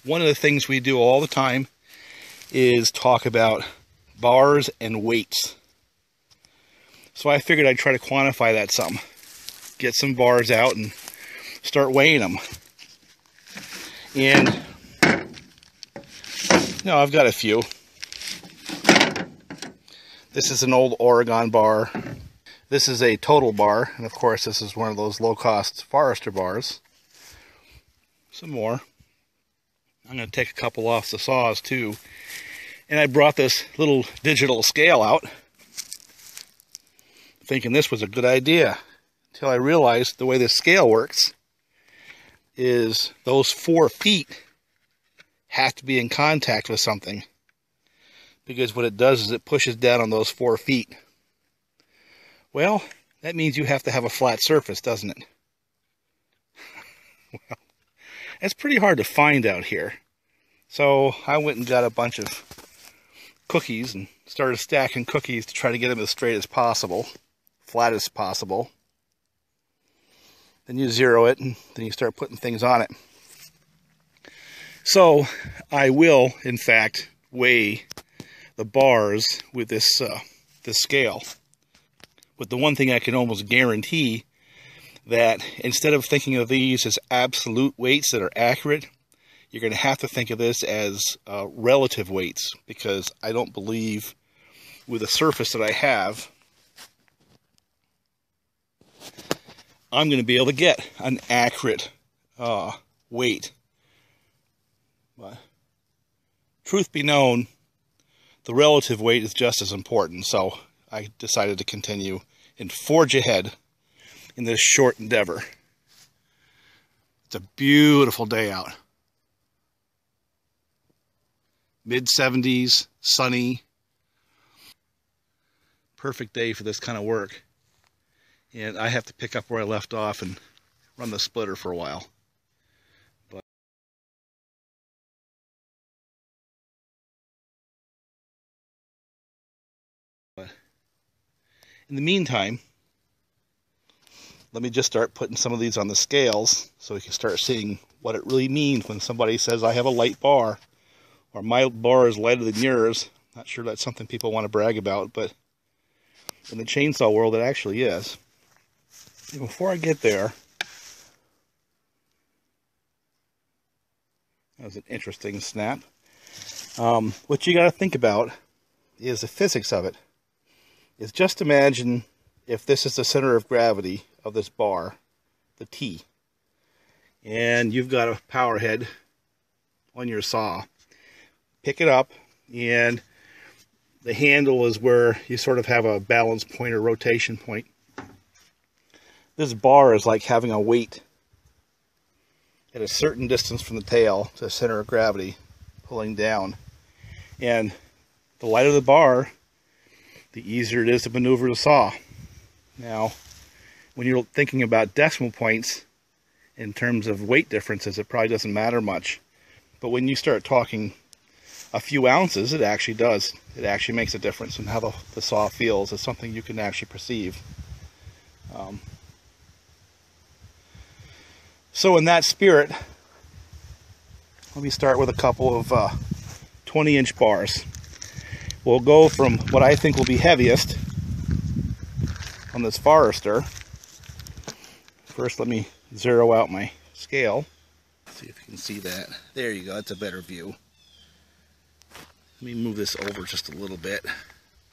one of the things we do all the time is talk about bars and weights. So I figured I'd try to quantify that some. Get some bars out and start weighing them. And, I've got a few. This is an old Oregon bar. This is a total bar. And of course, this is one of those low-cost Forester bars. Some more. I'm going to take a couple off the saws too. And I brought this little digital scale out, thinking this was a good idea, until I realized the way this scale works is those 4 feet have to be in contact with something, because what it does is it pushes down on those 4 feet. Well, that means you have to have a flat surface, doesn't it? Well, it's pretty hard to find out here. So I went and got a bunch of cookies and started stacking cookies to try to get them as straight as possible, flat as possible. Then you zero it, and then you start putting things on it. So I will, in fact, weigh the bars with this scale. But the one thing I can almost guarantee, that instead of thinking of these as absolute weights that are accurate, you're going to have to think of this as relative weights, because I don't believe with the surface that I have, I'm going to be able to get an accurate weight. But truth be known, the relative weight is just as important, so I decided to continue and forge ahead in this short endeavor. It's a beautiful day out. Mid-70s, sunny. Perfect day for this kind of work. And I have to pick up where I left off and run the splitter for a while. But in the meantime, let me just start putting some of these on the scales so we can start seeing what it really means when somebody says I have a light bar, or my bar is lighter than yours. Not sure that's something people want to brag about, but in the chainsaw world it actually is. And before I get there, that was an interesting snap. What you got to think about is the physics of it. Is just imagine if this is the center of gravity of this bar, the T, and you've got a power head on your saw. Pick it up, and the handle is where you sort of have a balance point or rotation point. This bar is like having a weight at a certain distance from the tail to the center of gravity, pulling down. And the lighter the bar, the easier it is to maneuver the saw. Now, when you're thinking about decimal points in terms of weight differences, it probably doesn't matter much. But when you start talking a few ounces, it actually does. It actually makes a difference in how the saw feels. It's something you can actually perceive. So in that spirit, let me start with a couple of 20-inch bars. We'll go from what I think will be heaviest on this Forester. First, let me zero out my scale. See if you can see that. There you go, that's a better view. Let me move this over just a little bit.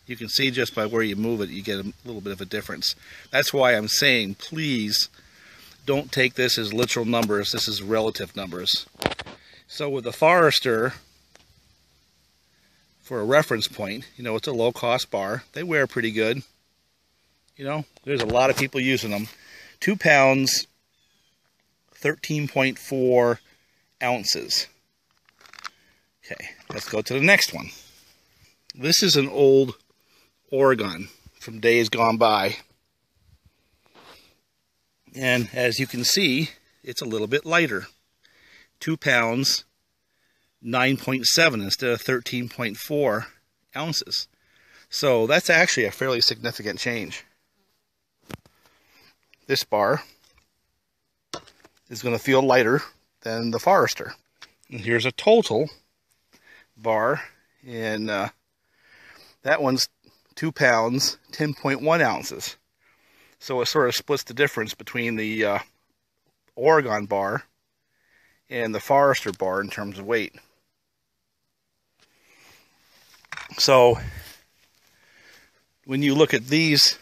You can see just by where you move it, you get a little bit of a difference. That's why I'm saying, please don't take this as literal numbers. This is relative numbers. So with the Forester, for a reference point, it's a low-cost bar. They wear pretty good. There's a lot of people using them. 2 pounds, 13.4 ounces. Okay, let's go to the next one. This is an old Oregon from days gone by. And as you can see, it's a little bit lighter. 2 pounds, 9.7 instead of 13.4 ounces. So that's actually a fairly significant change. This bar is going to feel lighter than the Forester. And here's a total bar, and that one's 2 pounds, 10.1 ounces. So it sort of splits the difference between the Oregon bar and the Forester bar in terms of weight. So when you look at these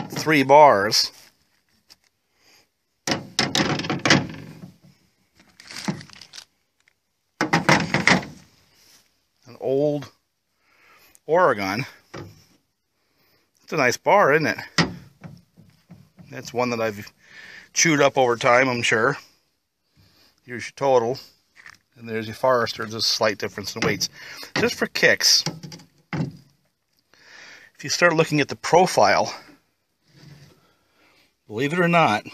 3 bars, an old Oregon, it's a nice bar, isn't it? That's one that I've chewed up over time, I'm sure. Here's your total, and there's your Forester. There's a slight difference in weights. Just for kicks, if you start looking at the profile, believe it or not,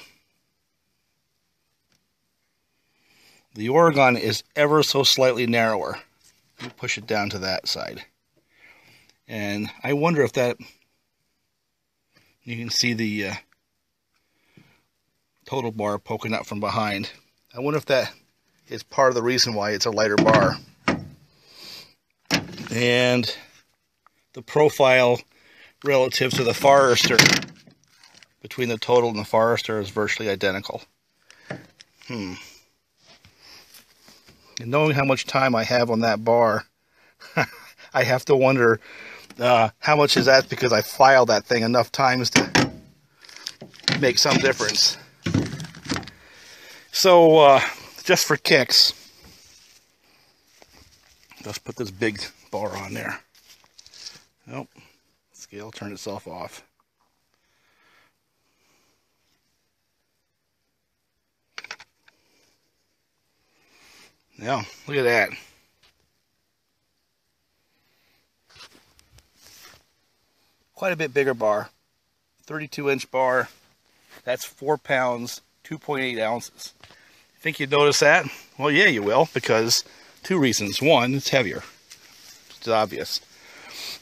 the Oregon is ever so slightly narrower. You push it down to that side. And I wonder if that, you can see the total bar poking out from behind. I wonder if that is part of the reason why it's a lighter bar. And the profile relative to the Forester, between the total and the Forester, is virtually identical. And knowing how much time I have on that bar, I have to wonder how much is that because I filed that thing enough times to make some difference. So, just for kicks, let's put this big bar on there. Nope, scale turned itself off. Now, look at that. Quite a bit bigger bar. 32-inch bar. That's 4 pounds, 2.8 ounces. Think you'd notice that? Well, yeah, you will, because 2 reasons. One, it's heavier. It's obvious.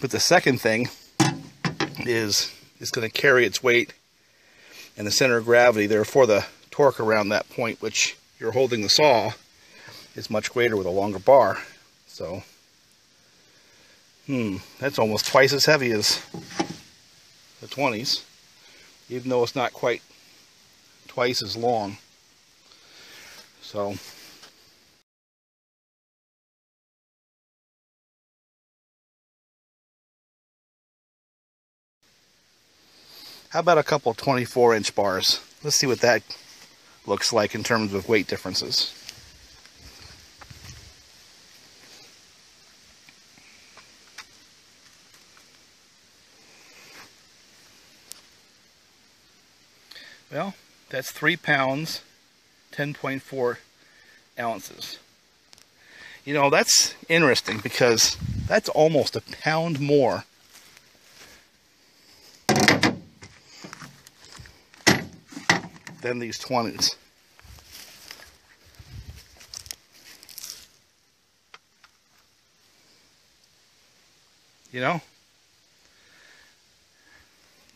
But the second thing is it's going to carry its weight and the center of gravity. Therefore, the torque around that point which you're holding the saw is much greater with a longer bar. So, that's almost twice as heavy as the 20s, even though it's not quite twice as long. So, how about a couple 24-inch bars? Let's see what that looks like in terms of weight differences. Well, that's 3 pounds, 10.4 ounces. You know, that's interesting because that's almost a pound more than these 20s. You know?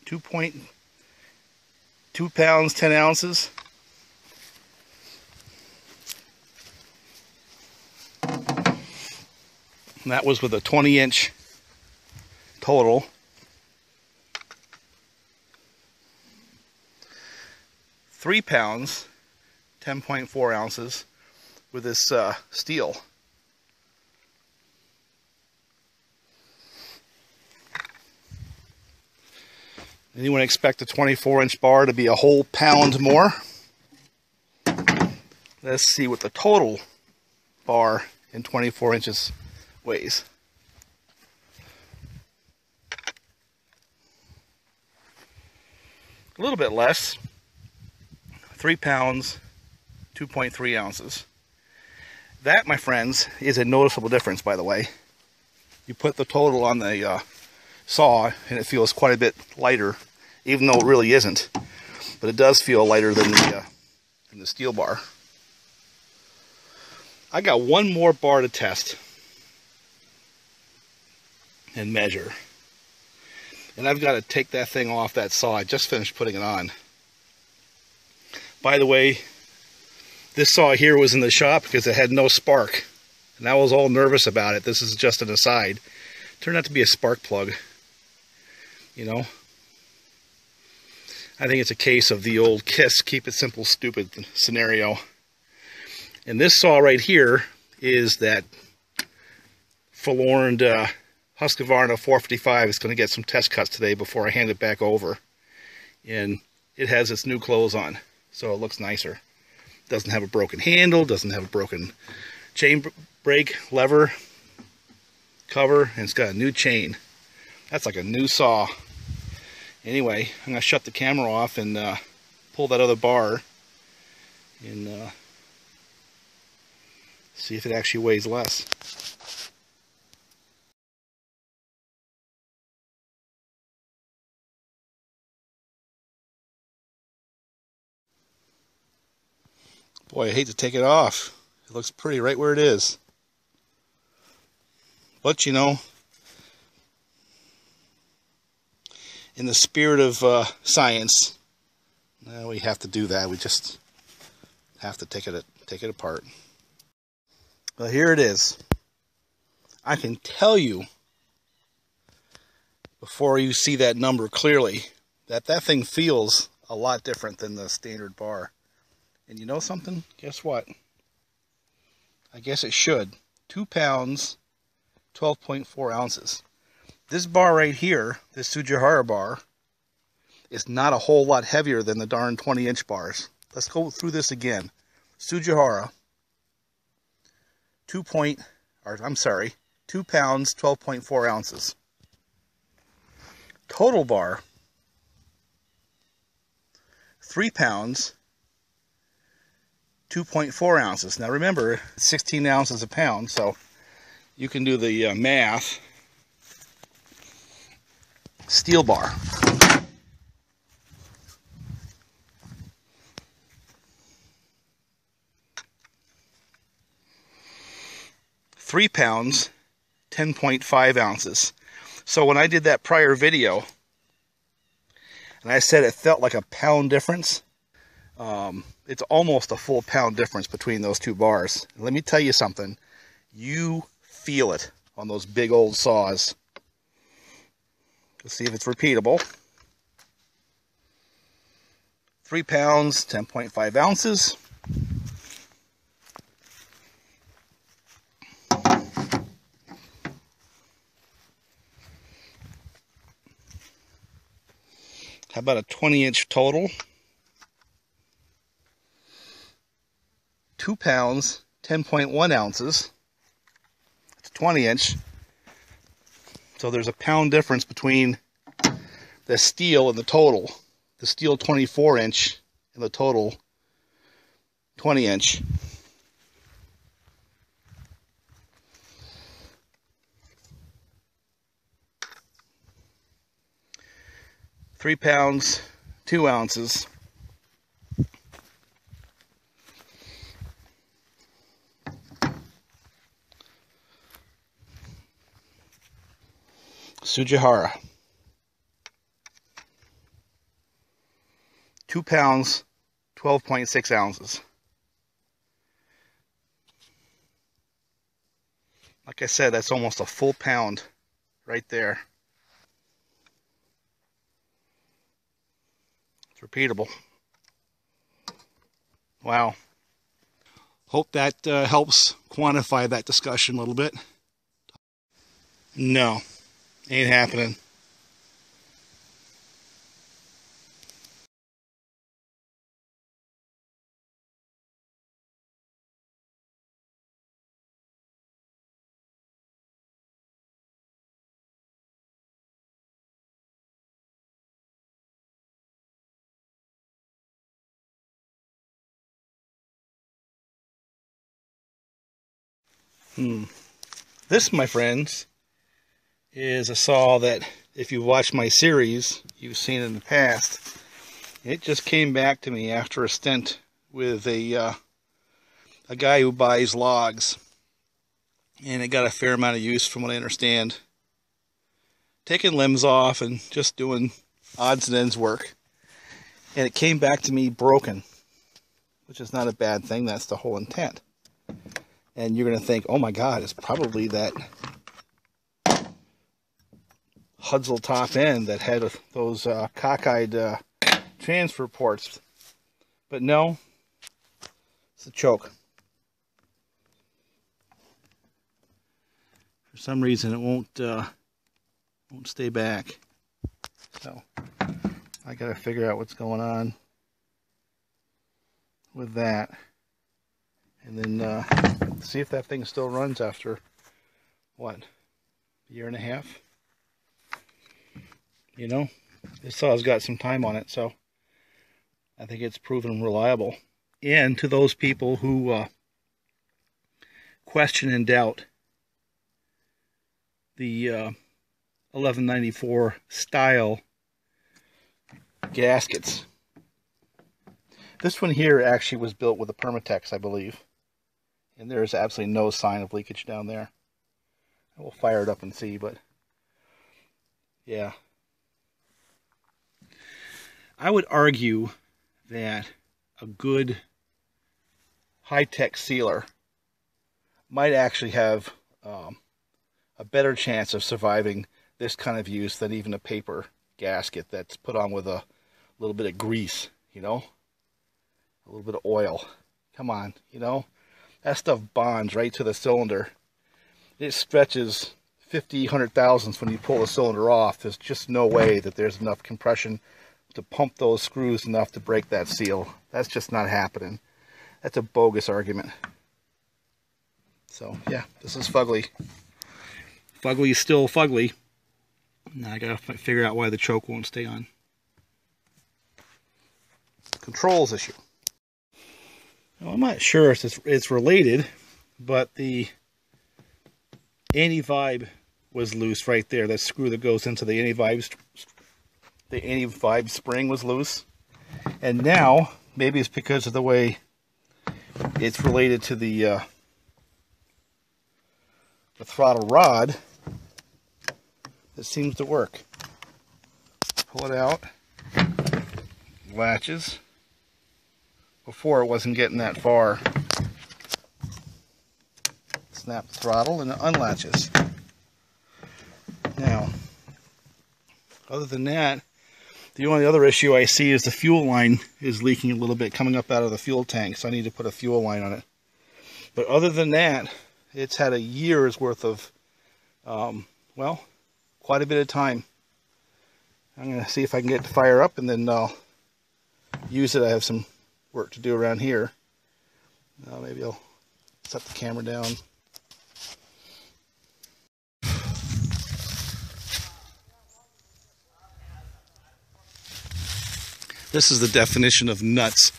2 pounds, 10 ounces. And that was with a 20-inch total. £3 pounds, 10.4 ounces with this Stihl. Anyone expect a 24-inch bar to be a whole pound more? Let's see what the total bar in 24 inches weighs. A little bit less. 3 pounds, 2.3 ounces. That, my friends, is a noticeable difference, by the way. You put the total on the saw, and it feels quite a bit lighter, even though it really isn't. But it does feel lighter than the Stihl bar. I got one more bar to test and measure. And I've got to take that thing off that saw. I just finished putting it on. By the way, This saw here was in the shop because it had no spark. And I was all nervous about it. This is just an aside. Turned out to be a spark plug. You know? I think it's a case of the old KISS, keep it simple, stupid scenario. And this saw right here is that forlorn Husqvarna 455. It's going to get some test cuts today before I hand it back over. And it has its new clothes on, so it looks nicer. Doesn't have a broken handle, doesn't have a broken chain brake lever cover, and it's got a new chain. That's like a new saw. Anyway, I'm going to shut the camera off and pull that other bar and see if it actually weighs less. Boy, I hate to take it off. It looks pretty right where it is. But, you know, in the spirit of science, we have to do that. We just have to take it apart. But here it is. I can tell you, before you see that number clearly, that thing feels a lot different than the standard bar. And you know something? Guess what? I guess it should. 2 pounds, 12.4 ounces. This bar right here, this Sugihara bar, is not a whole lot heavier than the darn 20-inch bars. Let's go through this again. Sugihara, 2 pounds, 12.4 ounces. Total bar, 3 pounds, 2.4 ounces. Now remember, 16 ounces a pound, so you can do the math. Stihl bar. Three pounds, 10.5 ounces. So when I did that prior video, and I said it felt like a pound difference, it's almost a full pound difference between those two bars. And let me tell you something. You feel it on those big old saws. Let's see if it's repeatable. 3 pounds, 10.5 ounces. How about a 20-inch total? 2 pounds, 10.1 ounces. It's 20-inch. So there's a pound difference between the Stihl and the total. The Stihl 24-inch and the total 20-inch. Three pounds, 2 ounces. Sugihara. 2 pounds, 12.6 ounces. Like I said, that's almost a full pound right there. It's repeatable. Wow. Hope that helps quantify that discussion a little bit. No, ain't happening. This, my friends, is a saw that, if you've watched my series, you've seen in the past. It just came back to me after a stint with a guy who buys logs, and it got a fair amount of use from what I understand. Taking limbs off and just doing odds and ends work. And it came back to me broken. which is not a bad thing. That's the whole intent. And you're going to think, oh my God, it's probably that Huztl top end that had those cockeyed transfer ports. But no, it's a choke. For some reason, it won't stay back. So I got to figure out what's going on with that, and then see if that thing still runs after what, a year and a half. You know, this saw's got some time on it, so I think it's proven reliable. And to those people who question and doubt the 1194 style gaskets, this one here actually was built with a Permatex, I believe, and there's absolutely no sign of leakage down there. We'll fire it up and see, but yeah. I would argue that a good high-tech sealer might actually have a better chance of surviving this kind of use than even a paper gasket that's put on with a little bit of grease, you know, a little bit of oil. Come on, you know, that stuff bonds right to the cylinder. It stretches 50, 100 thousandths when you pull the cylinder off. There's just no way that there's enough compression to pump those screws enough to break that seal. That's just not happening. That's a bogus argument. So yeah, this is Fugly. Fugly is still Fugly. Now I gotta figure out why the choke won't stay on. Controls issue. Well, I'm not sure if it's related, but the anti-vibe was loose right there. That screw that goes into the anti-vibe spring was loose. And now, maybe it's because of the way it's related to the throttle rod, it seems to work. Pull it out, latches. Before it wasn't getting that far. Snap the throttle and it unlatches. Now, other than that, the only other issue I see is the fuel line is leaking a little bit coming up out of the fuel tank, so I need to put a fuel line on it. But other than that, it's had a year's worth of, well, quite a bit of time. I'm going to see if I can get it to fire up, and then I'll use it. I have some work to do around here. Maybe I'll set the camera down. This is the definition of nuts.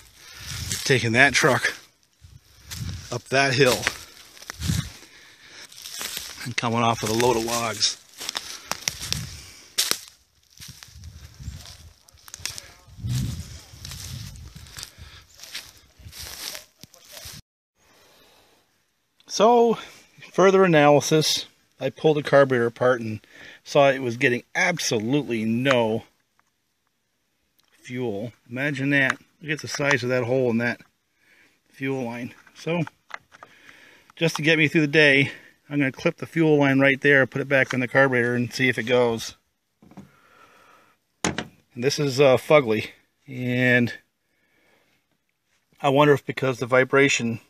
Taking that truck up that hill and coming off with a load of logs. So, further analysis, I pulled the carburetor apart and saw it was getting absolutely no fuel. Imagine that. Look at the size of that hole in that fuel line. So, just to get me through the day, I'm going to clip the fuel line right there, put it back on the carburetor, and see if it goes. And this is Fugly, and I wonder if because the vibration,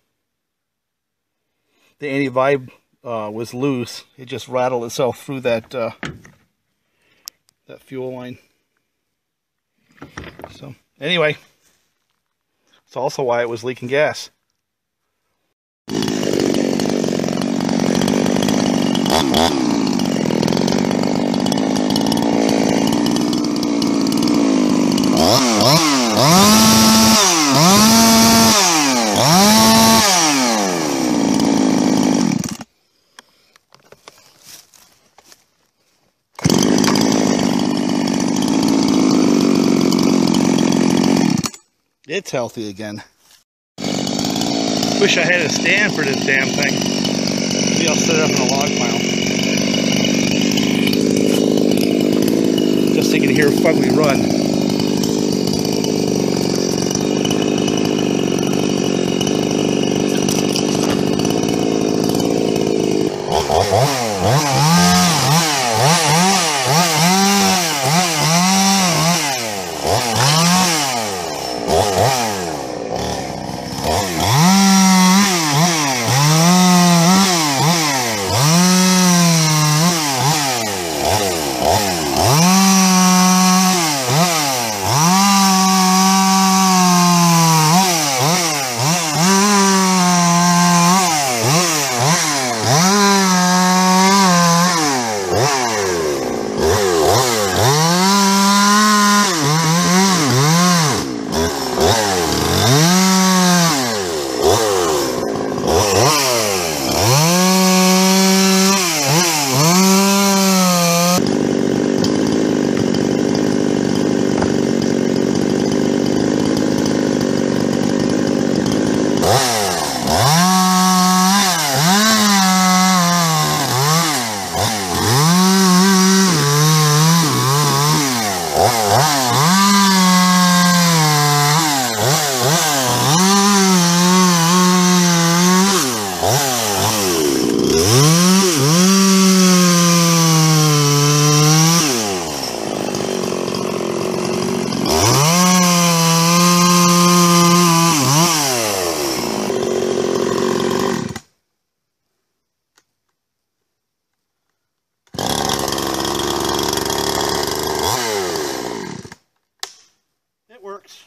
the anti-vibe was loose, it just rattled itself through that that fuel line. So anyway, it's also why it was leaking gas. It's healthy again. Wish I had a stand for this damn thing. Maybe I'll set it up in a log pile. Just so you can hear Fugly run. works.